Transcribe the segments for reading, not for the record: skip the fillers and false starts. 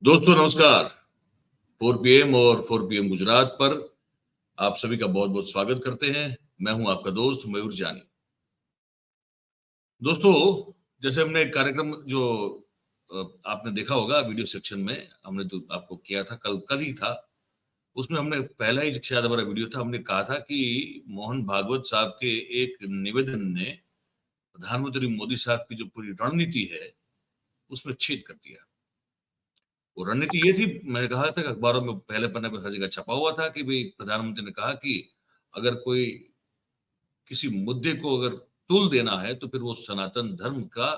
दोस्तों नमस्कार। 4 पीएम और 4 पीएम गुजरात पर आप सभी का बहुत बहुत स्वागत करते हैं। मैं हूं आपका दोस्त मयूर जानी। दोस्तों, जैसे हमने एक कार्यक्रम जो आपने देखा होगा वीडियो सेक्शन में, हमने तो आपको किया था, कल ही था। उसमें हमने पहला ही शायद हमारा वीडियो था, हमने कहा था कि मोहन भागवत साहब के एक निवेदन ने प्रधानमंत्री मोदी साहब की जो पूरी रणनीति है उसमें छेद कर दिया। वो रणनीति ये थी, मैंने कहा था कि अखबारों में पहले पन्ने पे हर जगह छपा हुआ था कि भाई प्रधानमंत्री ने कहा कि अगर कोई किसी मुद्दे को अगर तुल देना है तो फिर वो सनातन धर्म का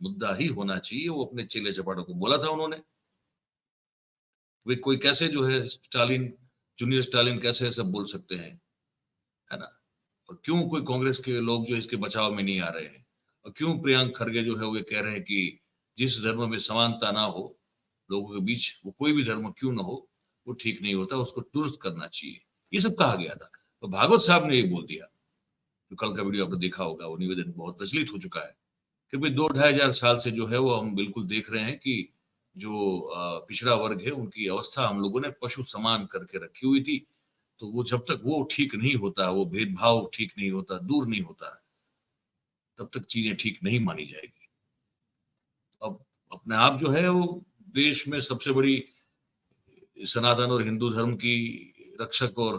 मुद्दा ही होना चाहिए। वो अपने चेले चपाटों को बोला था उन्होंने। वे कोई कैसे जो है स्टालिन, जूनियर स्टालिन कैसे सब बोल सकते हैं, है ना। और क्यों कोई कांग्रेस के लोग जो इसके बचाव में नहीं आ रहे हैं, और क्यों प्रियंक खरगे जो है वो कह रहे हैं कि जिस धर्म में समानता ना हो लोगों के बीच, वो कोई भी धर्म क्यों ना हो, वो ठीक नहीं होता, उसको दुरुस्त करना चाहिए। ये सब कहा गया था। तो भागवत साहब ने ये बोल दिया। जो कल का वीडियो आपने देखा होगा, वो निवेदन बहुत प्रचलित हो चुका है कि भाई 2-2.5 हजार साल से जो है वो हम बिल्कुल देख रहे हैं कि जो पिछड़ा वर्ग है उनकी अवस्था हम लोगों ने पशु समान करके रखी हुई थी। तो वो जब तक वो ठीक नहीं होता, वो भेदभाव ठीक नहीं होता, दूर नहीं होता, तब तक चीजें ठीक नहीं मानी जाएगी। अब अपने आप जो है वो देश में सबसे बड़ी सनातन और हिंदू धर्म की रक्षक और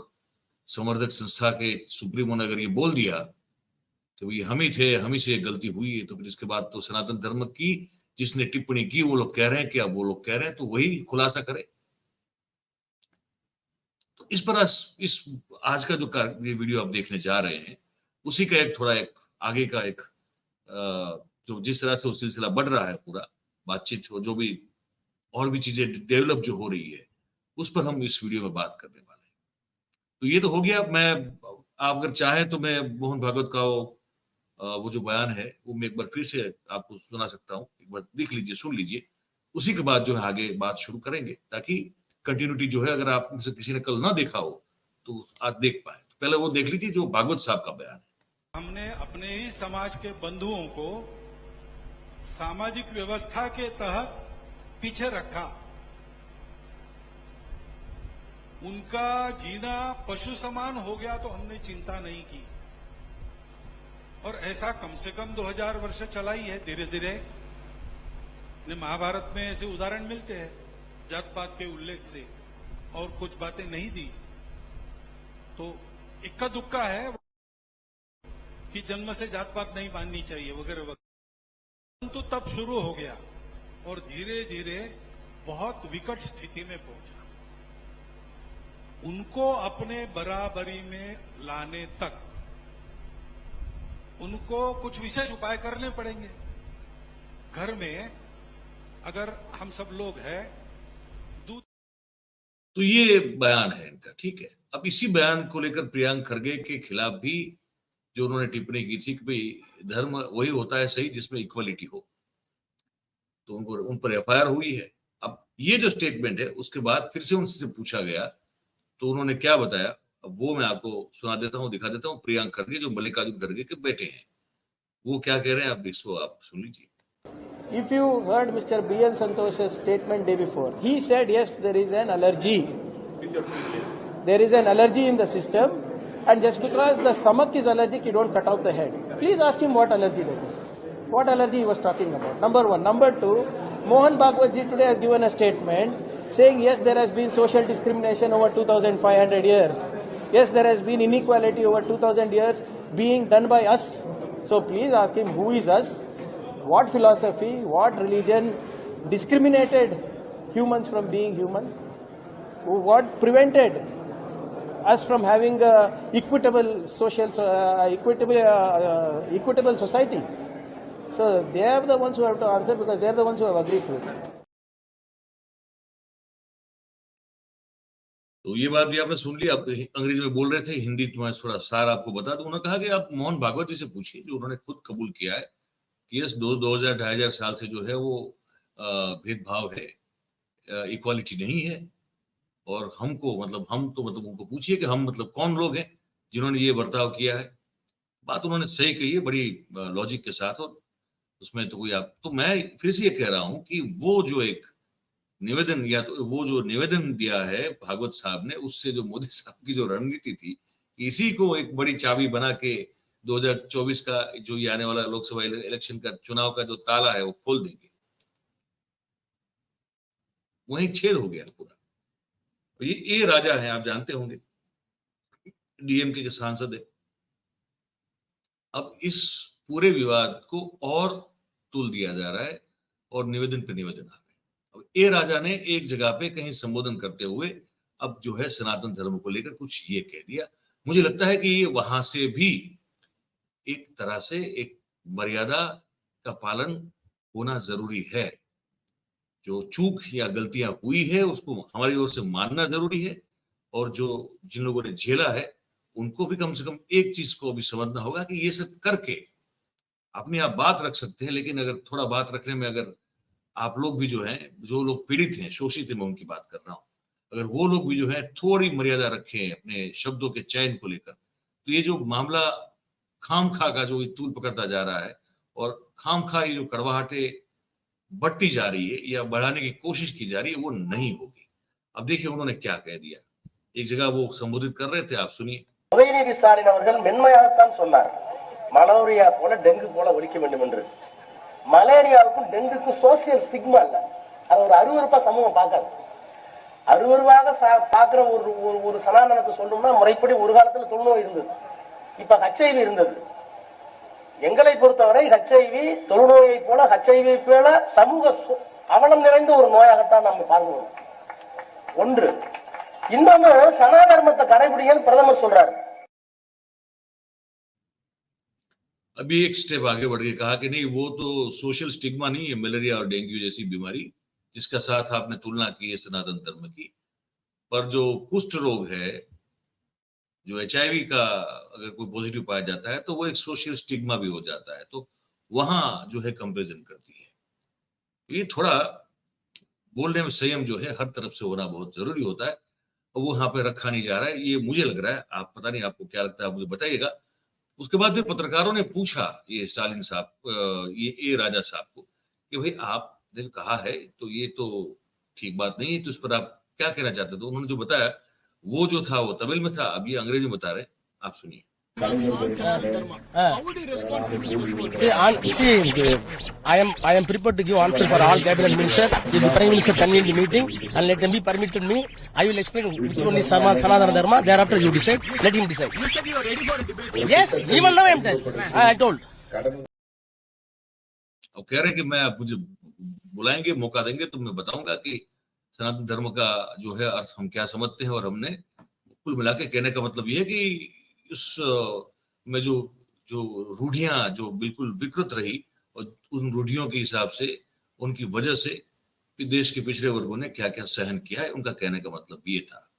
संवर्धक संस्था के सुप्रीमो ने अगर ये बोल दिया तो ये हम ही थे, हम ही से गलती हुई है, तो फिर इसके बाद तो सनातन धर्म की जिसने टिप्पणी की वो लोग कह रहे हैं कि अब वो लोग कह रहे हैं तो वही खुलासा करे। तो इस पर इस आज का जो ये वीडियो आप देखने जा रहे हैं, उसी का एक थोड़ा एक आगे का एक जो जिस तरह से वो सिलसिला बढ़ रहा है, पूरा बातचीत हो, जो भी और भी चीजें डेवलप जो हो रही है, उस पर हम इस वीडियो में बात करने वाले हैं। तो ये तो हो गया। आप अगर चाहें तो मैं मोहन भागवत का वो जो बयान है वो मैं एक बार फिर से आपको सुना सकता हूँ। एक बार देख लीजिए, सुन लीजिए। उसी के बाद जो है आगे बात शुरू करेंगे, ताकि कंटिन्यूटी जो है, अगर आप मुझसे किसी ने कल ना देखा हो तो आज देख पाए। तो पहले वो देख लीजिए जो भागवत साहब का बयान है। हमने अपने ही समाज के बंधुओं को सामाजिक व्यवस्था के तहत पीछे रखा। उनका जीना पशु समान हो गया तो हमने चिंता नहीं की, और ऐसा कम से कम 2000 वर्ष चला ही है धीरे धीरे। महाभारत में ऐसे उदाहरण मिलते हैं जात पात के उल्लेख से, और कुछ बातें नहीं दी तो इक्का दुक्का है कि जन्म से जात पात नहीं माननी चाहिए वगैरह वगैरह, परंतु तब शुरू हो गया और धीरे धीरे बहुत विकट स्थिति में पहुंचा। उनको अपने बराबरी में लाने तक उनको कुछ विशेष उपाय करने पड़ेंगे। घर में अगर हम सब लोग हैं, दूध। तो ये बयान है इनका, ठीक है। अब इसी बयान को लेकर प्रियंक खरगे के खिलाफ भी जो उन्होंने टिप्पणी की थी कि भाई धर्म वही होता है सही जिसमें इक्वलिटी हो, तो उनको उन पर एफआईआर हुई है। अब ये जो स्टेटमेंट है उसके बाद फिर से उनसे पूछा गया तो उन्होंने क्या बताया, अब वो मैं आपको सुना देता हूँ, दिखा देता हूँ। प्रियंक खरगे जो मल्लिकार्जुन खरगे के बेटे हैं, वो क्या कह रहे हैं, आप इसको आप सुन लीजिए। If you heard Mr. B.L. Santosh's statement day before, he said yes, there is an allergy. There is an allergy in the system, and just because the stomach is allergic, you don't cut out the head. Please ask him what allergy that is. What allergy he was talking about. Number one. Number two, Mohan Bhagwat ji today has given a statement saying yes, there has been social discrimination over 2,500 years. Yes, there has been inequality over 2,000 years being done by us. So please ask him who is us. What philosophy, what religion discriminated humans from being humans? What prevented us from having a equitable social, equitable society? So they are the ones who have to answer, because they are the ones who have agreed to it. तो ये बात भी आपने सुन ली। आप अंग्रेजी में बोल रहे थे, हिंदी तुम्हें थोड़ा सार आपको बता दूं। उन्होंने कहा कि आप मोहन भागवत जी से पूछिए, जो उन्होंने खुद कबूल किया है कि यस 2,000-2,500 साल से जो है वो भेदभाव है, इक्वालिटी नहीं है। और हमको मतलब हम तो मतलब उनको पूछिए कि हम मतलब कौन लोग हैं जिन्होंने ये बर्ताव किया है। बात उन्होंने सही कही है, बड़ी लॉजिक के साथ, और उसमें तो कोई आप तो मैं फिर से ये कह रहा हूं कि वो जो एक निवेदन, या तो वो जो निवेदन दिया है भागवत साहब ने, उससे जो मोदी साहब की जो रणनीति थी, इसी को एक बड़ी चाबी बना के 2024 का जो ये आने वाला लोकसभा इलेक्शन का चुनाव का जो ताला है वो खोल देंगे, वहीं छेद हो गया पूरा। तो ये राजा है, आप जानते होंगे, डीएमके के सांसद है। अब इस पूरे विवाद को और तुल दिया जा रहा है और निवेदन पे निवेदन आ रहे हैं। अब ए राजा ने एक जगह पे कहीं संबोधन करते हुए अब जो है सनातन धर्म को लेकर कुछ ये कह दिया। मुझे लगता है कि ये वहां से भी एक तरह से एक मर्यादा का पालन होना जरूरी है। जो चूक या गलतियां हुई है उसको हमारी ओर से मानना जरूरी है, और जो जिन लोगों ने झेला है उनको भी कम से कम एक चीज को भी समझना होगा कि ये सब करके अपनी आप बात रख सकते हैं, लेकिन अगर थोड़ा बात रखने में अगर आप लोग भी जो हैं, जो लोग पीड़ित हैं, शोषित हैं, मैं उनकी बात कर रहा हूं, अगर वो लोग भी जो है थोड़ी मर्यादा रखें अपने शब्दों के चयन को लेकर, तो ये जो मामला खामखा का जो तूल पकड़ता जा रहा है और खामखा ये जो कड़वाहटे बढ़ती जा रही है या बढ़ाने की कोशिश की जा रही है, वो नहीं होगी। अब देखिए उन्होंने क्या कह दिया। एक जगह वो संबोधित कर रहे थे, आप सुनिए। உதயநிதி ஸ்டாலின் அவர்கள் மென்மையாகத்தான் சொன்னார், மலேரியா போல டெங்கு போல ஒழிக்க வேண்டும் என்று. மலேரியாவுக்கும் டெங்குக்கும் சோசியல் ஸ்டிக்மா இல்ல, அது ஒரு அருவருப்பா சமூகம் பார்க்காது. அருவருவாக பார்க்கிற ஒரு சனாதனத்தை சொல்லணும்னா முறைப்படி ஒரு காலத்துல தொழுநோய் இருந்தது, இப்ப ஹெச்ஐவி இருந்தது. எங்களை பொறுத்தவரை ஹெச்ஐவி தொழுநோயை போல ஹெச்ஐவி போல சமூக அவலம் நிறைந்த ஒரு நோயாகத்தான் நம்ம பார்க்கிறோம். ஒன்று. இன்னொன்னு சனாதர்மத்தை கடைபிடிங்கன்னு பிரதமர் சொல்றாரு. अभी एक स्टेप आगे बढ़ के कहा कि नहीं वो तो सोशल स्टिग्मा नहीं है, मलेरिया और डेंगू जैसी बीमारी जिसका साथ आपने तुलना की है सनातन धर्म की, पर जो कुष्ठ रोग है, जो एचआईवी का अगर कोई पॉजिटिव पाया जाता है तो वो एक सोशल स्टिग्मा भी हो जाता है, तो वहां जो है कंपेरिजन करती है। ये थोड़ा बोलने में संयम जो है हर तरफ से होना बहुत जरूरी होता है, और वो यहाँ पे रखा नहीं जा रहा है, ये मुझे लग रहा है। आप पता नहीं आपको क्या लगता है, आप मुझे बताइएगा। उसके बाद फिर पत्रकारों ने पूछा ये स्टालिन साहब, ये ए राजा साहब को कि भाई आपने जो कहा है तो ये तो ठीक बात नहीं है, तो इस पर आप क्या कहना चाहते थे। तो उन्होंने जो बताया वो जो था वो तमिल में था, अब ये अंग्रेजी में बता रहे, आप सुनिए। I am prepared to give answer for all cabinet ministers. If the Prime Minister convene the meeting and let them be permitted me, I will explain which one is Sanatana Dharma. Thereafter you decide. Let him decide. You said you are ready for a debate. Yes, even now I told. अब कह रहे हैं कि मैं आप मुझे बुलाएंगे, मौका देंगे तो मैं बताऊंगा कि सनातन धर्म का जो है अर्थ हम क्या समझते हैं, और हमने कुल मिला के कहने का मतलब ये है कि उस में जो जो रूढ़ियां जो बिल्कुल विकृत रही, और उन रूढ़ियों के हिसाब से उनकी वजह से देश के पिछड़े वर्गों ने क्या क्या सहन किया है, उनका कहने का मतलब ये था।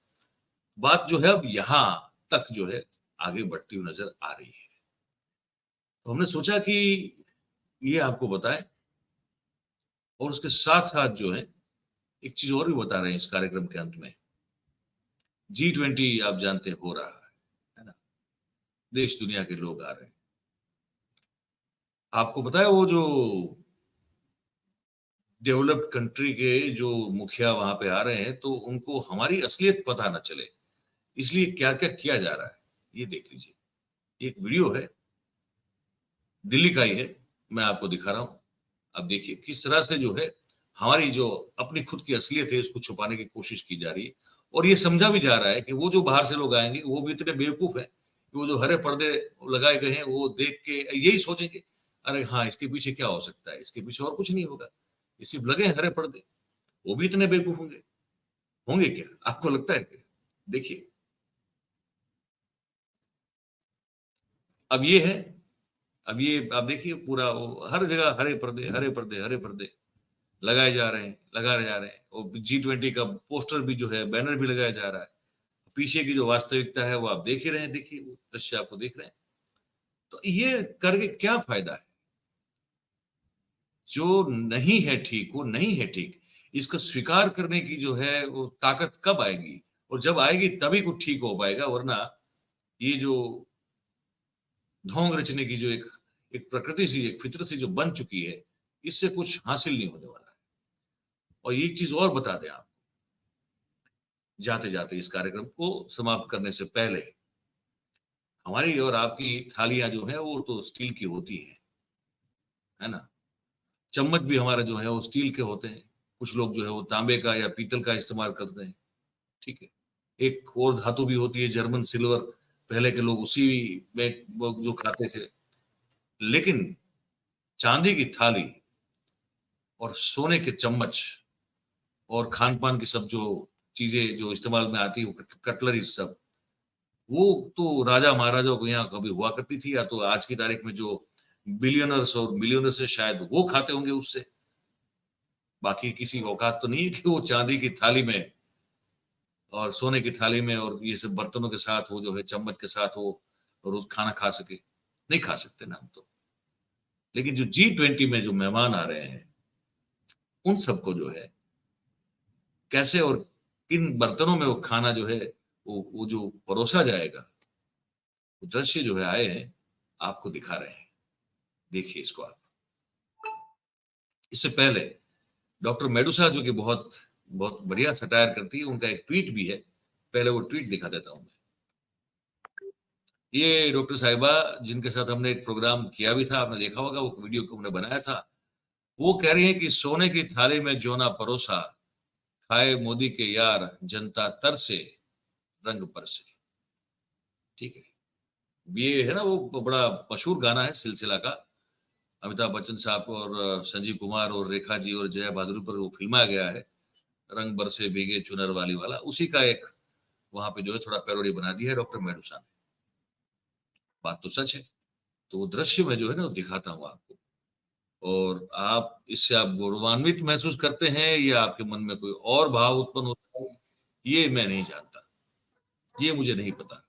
बात जो है अब यहां तक जो है आगे बढ़ती हुई नजर आ रही है, तो हमने सोचा कि ये आपको बताएं, और उसके साथ साथ जो है एक चीज और भी बता रहे हैं इस कार्यक्रम के अंत में। G20 आप जानते हैं हो रहा है ना, देश दुनिया के लोग आ रहे हैं। आपको पता है वो जो डेवलप्ड कंट्री के जो मुखिया वहां पे आ रहे हैं, तो उनको हमारी असलियत पता ना चले, इसलिए क्या क्या किया जा रहा है ये देख लीजिए। एक वीडियो है, दिल्ली का ही है, मैं आपको दिखा रहा हूं। अब देखिए किस तरह से जो है हमारी जो अपनी खुद की असलियत है उसको छुपाने की कोशिश की जा रही है, और ये समझा भी जा रहा है कि वो जो बाहर से लोग आएंगे वो भी इतने बेवकूफ हैं कि वो जो हरे पर्दे लगाए गए हैं वो देख के यही सोचेंगे अरे हाँ इसके पीछे क्या हो सकता है, इसके पीछे और कुछ नहीं होगा, ये सिर्फ लगे हैं हरे पर्दे। वो भी इतने बेवकूफ होंगे क्या, आपको लगता है क्या? देखिए अब ये है, अब ये आप देखिए पूरा हर जगह हरे पर्दे हरे पर्दे हरे पर्दे लगाए जा रहे हैं। और G20 का पोस्टर भी जो है, बैनर भी लगाया जा रहा है। पीछे की जो वास्तविकता है वो आप देख ही रहे हैं, देखिए वो दृश्य आपको देख रहे हैं। तो ये करके क्या फायदा है? जो नहीं है ठीक वो नहीं है ठीक, इसको स्वीकार करने की जो है वो ताकत कब आएगी, और जब आएगी तभी कुछ ठीक हो पाएगा, वरना ये जो ढोंग रचने की जो एक प्रकृति सी, एक फितरत सी जो बन चुकी है, इससे कुछ हासिल नहीं होने वाला है। और एक चीज और बता दें आप, जाते जाते इस कार्यक्रम को समाप्त करने से पहले, हमारी और आपकी थालियां जो है वो तो स्टील की होती है ना। चम्मच भी हमारा जो है वो स्टील के होते हैं, कुछ लोग जो है वो तांबे का या पीतल का इस्तेमाल करते हैं, ठीक है। एक और धातु भी होती है जर्मन सिल्वर, पहले के लोग उसी में वो जो खाते थे। लेकिन चांदी की थाली और सोने के चम्मच और खान पान की सब जो चीजें जो इस्तेमाल में आती है, कटलरी सब, वो तो राजा महाराजाओं को यहाँ कभी हुआ करती थी, या तो आज की तारीख में जो बिलियनर्स और मिलियनर्स है शायद वो खाते होंगे उससे। बाकी किसी को औकात तो नहीं है कि वो चांदी की थाली में और सोने की थाली में और ये सब बर्तनों के साथ वो जो है चम्मच के साथ वो रोज खाना खा सके। नहीं खा सकते ना हम तो। लेकिन जो G20 में जो मेहमान आ रहे हैं, उन सबको जो है कैसे और किन बर्तनों में वो खाना जो है वो जो परोसा जाएगा, वो दृश्य जो है आए हैं आपको दिखा रहे हैं। देखिए इसको आप। इससे पहले डॉक्टर मेडुसा जो कि बहुत बहुत बढ़िया सटायर करती है, उनका एक ट्वीट भी है, पहले वो ट्वीट दिखा देता हूं मैं। ये डॉक्टर साहिबा जिनके साथ हमने एक प्रोग्राम किया भी था, आपने देखा होगा, वो वीडियो को हमने बनाया था। वो कह रही है कि सोने की थाली में जो ना परोसा, खाए मोदी के यार जनता तरसे रंग परसे। ठीक है, ये है ना वो बड़ा मशहूर गाना है सिलसिला का, अमिताभ बच्चन साहब और संजीव कुमार और रेखा जी और जया बहादुर पर वो फिल्माया गया है, रंग बरसे भीगे चुनर वाली वाला। उसी का एक वहां पे जो है थोड़ा पैरोडी बना दी है डॉक्टर मेडुसा ने। बात तो सच है। तो वो दृश्य में जो है ना वो दिखाता हूँ आपको, और आप इससे आप गौरवान्वित महसूस करते हैं या आपके मन में कोई और भाव उत्पन्न होता है, ये मैं नहीं जानता, ये मुझे नहीं पता।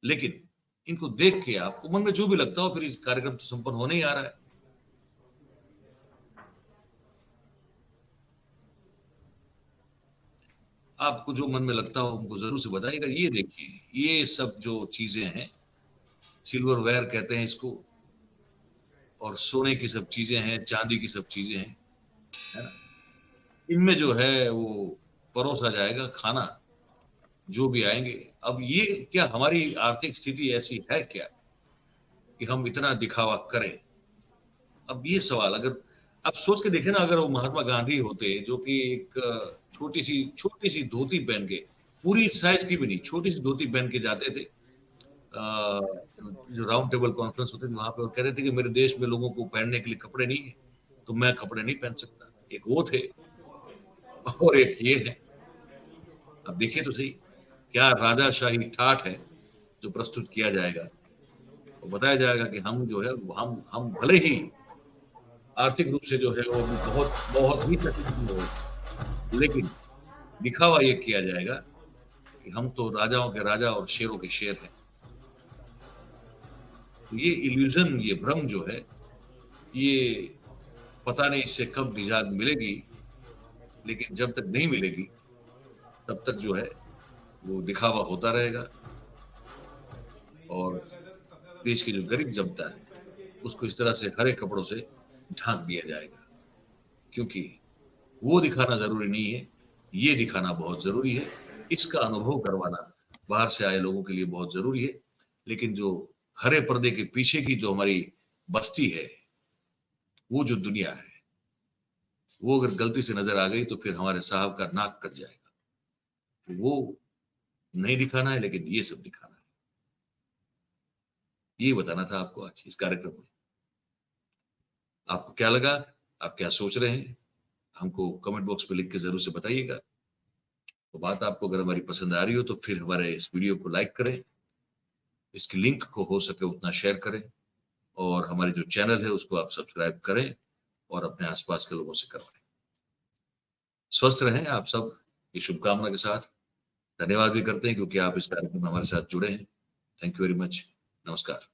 लेकिन इनको देख के आपको मन में जो भी लगता हो, फिर इस कार्यक्रम तो संपन्न होने ही आ रहा है। आपको जो मन में लगता हो हमको जरूर से बताइएगा। ये देखिए, ये सब जो चीजें हैं, सिल्वरवेयर कहते हैं इसको, और सोने की सब चीजें हैं, चांदी की सब चीजें हैं, है ना। इनमें जो है वो परोसा जाएगा खाना, जो भी आएंगे। अब ये क्या हमारी आर्थिक स्थिति ऐसी है क्या कि हम इतना दिखावा करें? अब ये सवाल अगर आप सोच के देखें ना, अगर वो महात्मा गांधी होते जो कि एक छोटी सी धोती पहन के, पूरी साइज की भी नहीं, छोटी सी धोती पहन के जाते थे जो राउंड टेबल कॉन्फ्रेंस होते थे वहां पे, और कह रहे थे कि मेरे देश में लोगों को पहनने के लिए कपड़े नहीं है, तो मैं कपड़े नहीं पहन सकता। एक वो थे और एक ये है। अब देखिए तो सही, क्या राजाशाही ठाठ है जो प्रस्तुत किया जाएगा, तो बताया जाएगा कि हम जो है हम भले ही आर्थिक रूप से जो है वो बहुत बहुत ही प्रतिबंध हो, लेकिन दिखावा ये किया जाएगा कि हम तो राजाओं के राजा और शेरों के शेर हैं। तो ये इल्यूजन, ये भ्रम जो है, ये पता नहीं इससे कब निजात मिलेगी, लेकिन जब तक नहीं मिलेगी तब तक जो है वो दिखावा होता रहेगा, और देश की जो गरीब जनता है उसको इस तरह से हरे कपड़ों से ढांक दिया जाएगा। क्योंकि वो दिखाना जरूरी नहीं है, ये दिखाना बहुत जरूरी है। इसका अनुभव करवाना बाहर से आए लोगों के लिए बहुत जरूरी है। लेकिन जो हरे पर्दे के पीछे की जो हमारी बस्ती है, वो जो दुनिया है, वो अगर गलती से नजर आ गई तो फिर हमारे साहब का नाक कट जाएगा। तो वो नहीं दिखाना है, लेकिन ये सब दिखाना है। ये बताना था आपको आज इस कार्यक्रम में। आपको क्या लगा, आप क्या सोच रहे हैं, हमको कमेंट बॉक्स में लिख के जरूर से बताइएगा। तो बात आपको अगर हमारी पसंद आ रही हो तो फिर हमारे इस वीडियो को लाइक करें, इसकी लिंक को हो सके उतना शेयर करें, और हमारे जो चैनल है उसको आप सब्सक्राइब करें और अपने आसपास के लोगों से करवाएं। स्वस्थ रहें आप सब, ये शुभकामना के साथ। धन्यवाद भी करते हैं क्योंकि आप इस कार्यक्रम में हमारे साथ जुड़े हैं। Thank you very much. नमस्कार।